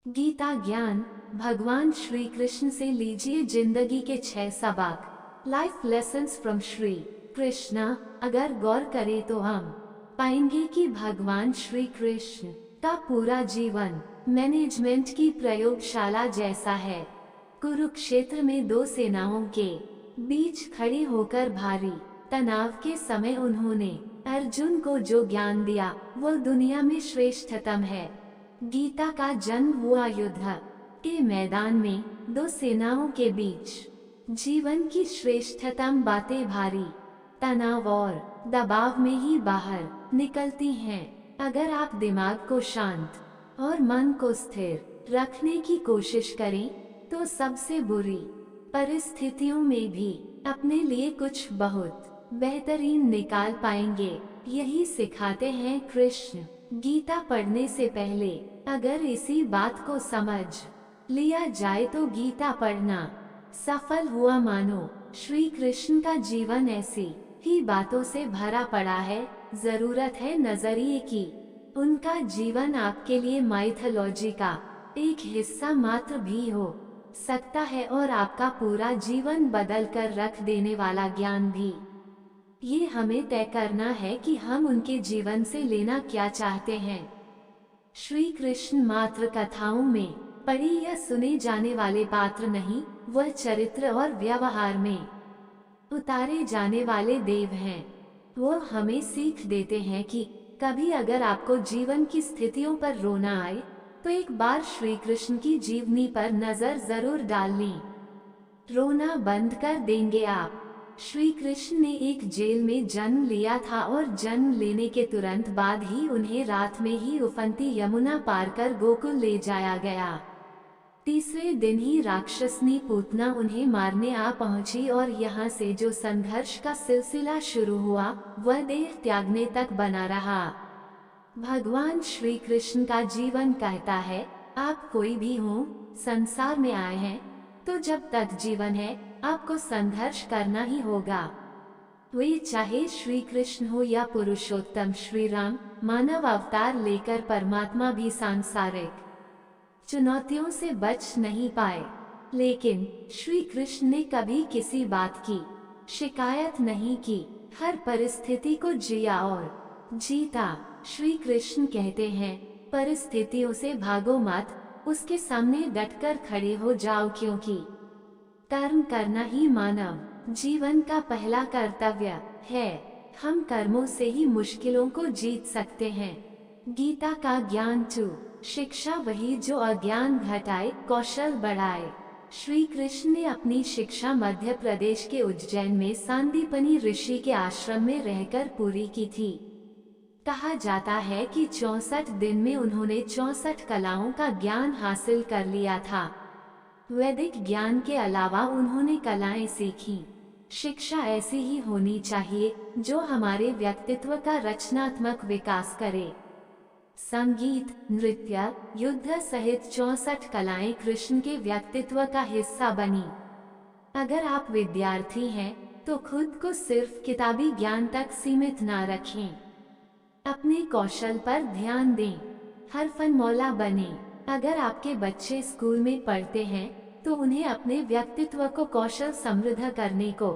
गीता ज्ञान भगवान श्री कृष्ण से लीजिए जिंदगी के 6 सबक। Life lessons from Shri Krishna. अगर गौर करें तो हम पाएंगे कि भगवान श्री कृष्ण का पूरा जीवन मैनेजमेंट की प्रयोगशाला जैसा है। कुरुक्षेत्र में दो सेनाओं के बीच खड़े होकर भारी तनाव के समय उन्होंने अर्जुन को जो ज्ञान दिया वो दुनिया में श्रेष्ठतम है। गीता का जन्म हुआ युद्ध के मैदान में दो सेनाओं के बीच। जीवन की श्रेष्ठतम बातें भारी तनाव और दबाव में ही बाहर निकलती हैं। अगर आप दिमाग को शांत और मन को स्थिर रखने की कोशिश करें तो सबसे बुरी परिस्थितियों में भी अपने लिए कुछ बहुत बेहतरीन निकाल पाएंगे। यही सिखाते हैं कृष्ण। गीता पढ़ने से पहले अगर इसी बात को समझ लिया जाए तो गीता पढ़ना सफल हुआ मानो। श्री कृष्ण का जीवन ऐसी ही बातों से भरा पड़ा है। जरूरत है नजरिए की। उनका जीवन आपके लिए माइथोलॉजी का एक हिस्सा मात्र भी हो सकता है और आपका पूरा जीवन बदल कर रख देने वाला ज्ञान भी। ये हमें तय करना है कि हम उनके जीवन से लेना क्या चाहते हैं। श्री कृष्ण मात्र कथाओं में पढ़े या सुने जाने वाले पात्र नहीं, वह चरित्र और व्यवहार में उतारे जाने वाले देव हैं। वो हमें सीख देते हैं कि कभी अगर आपको जीवन की स्थितियों पर रोना आए तो एक बार श्री कृष्ण की जीवनी पर नजर जरूर डाल लें। रोना बंद कर देंगे आप। श्री कृष्ण ने एक जेल में जन्म लिया था और जन्म लेने के तुरंत बाद ही उन्हें रात में ही उफनती यमुना पार कर गोकुल ले जाया गया। तीसरे दिन ही राक्षसनी पूतना उन्हें मारने आ पहुंची और यहाँ से जो संघर्ष का सिलसिला शुरू हुआ वह देह त्यागने तक बना रहा। भगवान श्री कृष्ण का जीवन कहता है, आप कोई भी हो, संसार में आए हैं तो जब तक जीवन है आपको संघर्ष करना ही होगा। वे चाहे श्री कृष्ण हो या पुरुषोत्तम श्री राम, मानव अवतार लेकर परमात्मा भी सांसारिक चुनौतियों से बच नहीं पाए। लेकिन श्री कृष्ण ने कभी किसी बात की शिकायत नहीं की, हर परिस्थिति को जिया और जीता। श्री कृष्ण कहते हैं, परिस्थितियों से भागो मत, उसके सामने डटकर खड़े हो जाओ, क्योंकि कर्म करना ही मानव जीवन का पहला कर्तव्य है। हम कर्मों से ही मुश्किलों को जीत सकते हैं। गीता का ज्ञान 2। शिक्षा वही जो अज्ञान घटाए, कौशल बढ़ाए। श्री कृष्ण ने अपनी शिक्षा मध्य प्रदेश के उज्जैन में सांदीपनी ऋषि के आश्रम में रहकर पूरी की थी। कहा जाता है कि 64 दिन में उन्होंने 64 कलाओं का ज्ञान हासिल कर लिया था। वैदिक ज्ञान के अलावा उन्होंने कलाएं सीखी। शिक्षा ऐसी ही होनी चाहिए जो हमारे व्यक्तित्व का रचनात्मक विकास करे। संगीत, नृत्य, युद्ध सहित 64 कलाएं कृष्ण के व्यक्तित्व का हिस्सा बनी। अगर आप विद्यार्थी हैं तो खुद को सिर्फ किताबी ज्ञान तक सीमित ना रखें। अपने कौशल पर ध्यान दें, हरफनमौला बने। अगर आपके बच्चे स्कूल में पढ़ते हैं तो उन्हें अपने व्यक्तित्व को कौशल समृद्ध करने को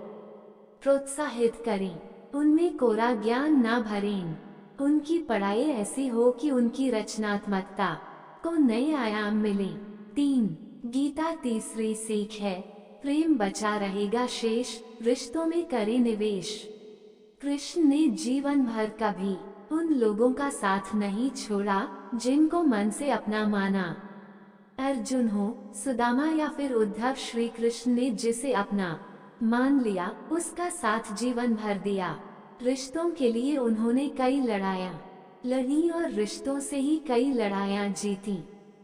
प्रोत्साहित करें। उनमें कोरा ज्ञान ना भरें। उनकी पढ़ाई ऐसी हो कि उनकी रचनात्मकता को नए आयाम मिले। 3। गीता तीसरी सीख है, प्रेम बचा रहेगा शेष, रिश्तों में करें निवेश। कृष्ण ने जीवन भर कभी उन लोगों का साथ नहीं छोड़ा जिनको मन से अपना माना। अर्जुन हो, सुदामा या फिर उद्धव, श्री कृष्ण ने जिसे अपना मान लिया उसका साथ जीवन भर दिया। रिश्तों के लिए उन्होंने कई लड़ाइयाँ लड़ी और रिश्तों से ही कई लड़ाइयाँ जीती।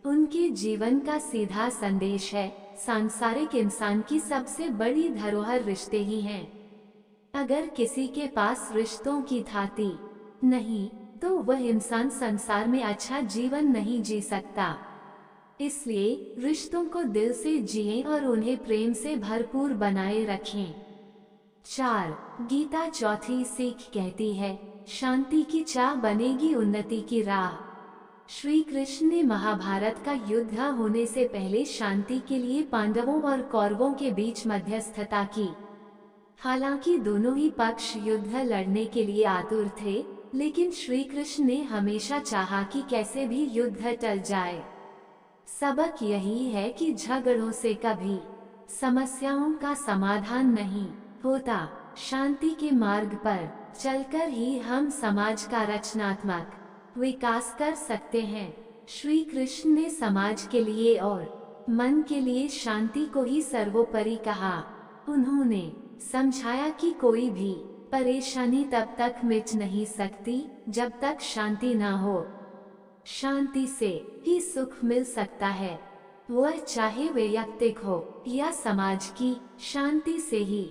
उनके जीवन का सीधा संदेश है, सांसारिक इंसान की सबसे बड़ी धरोहर रिश्ते ही हैं। अगर किसी के पास रिश्तों की थाती नहीं तो वह इंसान संसार में अच्छा जीवन नहीं जी सकता। इसलिए रिश्तों को दिल से जिएं और उन्हें प्रेम से भरपूर बनाए रखें। 4। गीता चौथी सीख कहती है, शांति की चाह बनेगी उन्नति की राह। श्री कृष्ण ने महाभारत का युद्ध होने से पहले शांति के लिए पांडवों और कौरवों के बीच मध्यस्थता की। हालांकि दोनों ही पक्ष युद्ध लड़ने के लिए आतुर थे, लेकिन श्री कृष्ण ने हमेशा चाहा कि कैसे भी युद्ध टल जाए। सबक यही है कि झगड़ों से कभी समस्याओं का समाधान नहीं होता। शांति के मार्ग पर चलकर ही हम समाज का रचनात्मक विकास कर सकते हैं। श्री कृष्ण ने समाज के लिए और मन के लिए शांति को ही सर्वोपरि कहा। उन्होंने समझाया कि कोई भी परेशानी तब तक मिट नहीं सकती जब तक शांति ना हो। शांति से ही सुख मिल सकता है, वह चाहे वैयक्तिक हो या समाज की। शांति से ही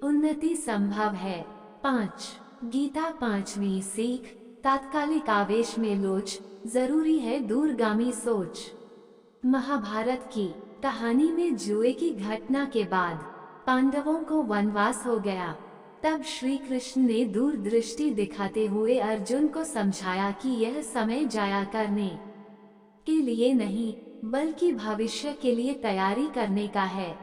उन्नति संभव है। 5. गीता 5वीं सीख, तात्कालिक आवेश में लोच, जरूरी है दूरगामी सोच। महाभारत की कहानी में जुए की घटना के बाद पांडवों को वनवास हो गया। तब श्री कृष्ण ने दूरदृष्टि दिखाते हुए अर्जुन को समझाया कि यह समय जाया करने के लिए नहीं, बल्कि भविष्य के लिए तैयारी करने का है।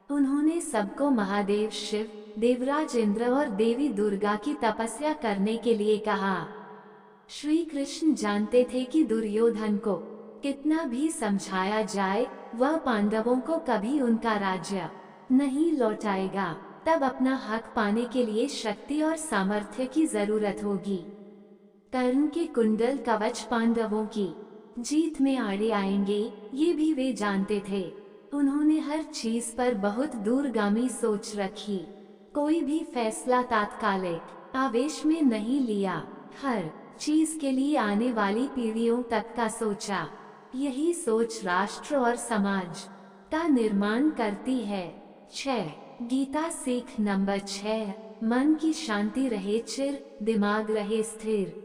उन्होंने सबको महादेव शिव, देवराज इंद्र और देवी दुर्गा की तपस्या करने के लिए कहा। श्री कृष्ण जानते थे कि दुर्योधन को कितना भी समझाया जाए, वह पांडवों को कभी उनका राज्य नहीं लौटाएगा। तब अपना हक पाने के लिए शक्ति और सामर्थ्य की जरूरत होगी। कर्ण के कुंडल कवच पांडवों की जीत में आड़े आएंगे, ये भी वे जानते थे। उन्होंने हर चीज पर बहुत दूरगामी सोच रखी। कोई भी फैसला तात्कालिक आवेश में नहीं लिया, हर चीज के लिए आने वाली पीढ़ियों तक का सोचा। यही सोच राष्ट्र और समाज का निर्माण करती है। 6. गीता सीख नंबर 6, मन की शांति रहे चिर, दिमाग रहे स्थिर।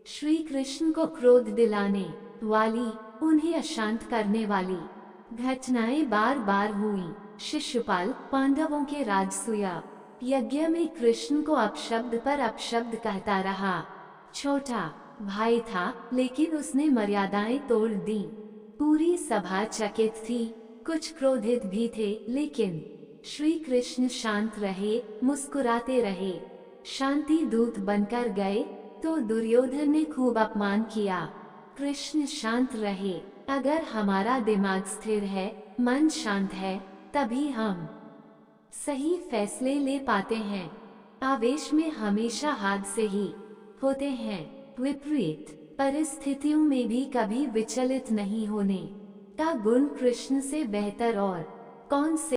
श्री कृष्ण को क्रोध दिलाने वाली, उन्हें अशांत करने वाली घटनाएं बार बार हुई। शिशुपाल पांडवों के राजसूय यज्ञ में कृष्ण को अपशब्द पर अपशब्द कहता रहा। छोटा भाई था, लेकिन उसने मर्यादाएं तोड़ दी। पूरी सभा चकित थी, कुछ क्रोधित भी थे, लेकिन श्री कृष्ण शांत रहे, मुस्कुराते रहे। शांति दूत बनकर गए तो दुर्योधन ने खूब अपमान किया। कृष्ण शांत रहे। अगर हमारा दिमाग स्थिर है, मन शांत है, तभी हम सही फैसले ले पाते हैं। आवेश में हमेशा हादसे ही होते हैं। विपरीत परिस्थितियों में भी कभी विचलित नहीं होने का गुण कृष्ण से बेहतर और कौन से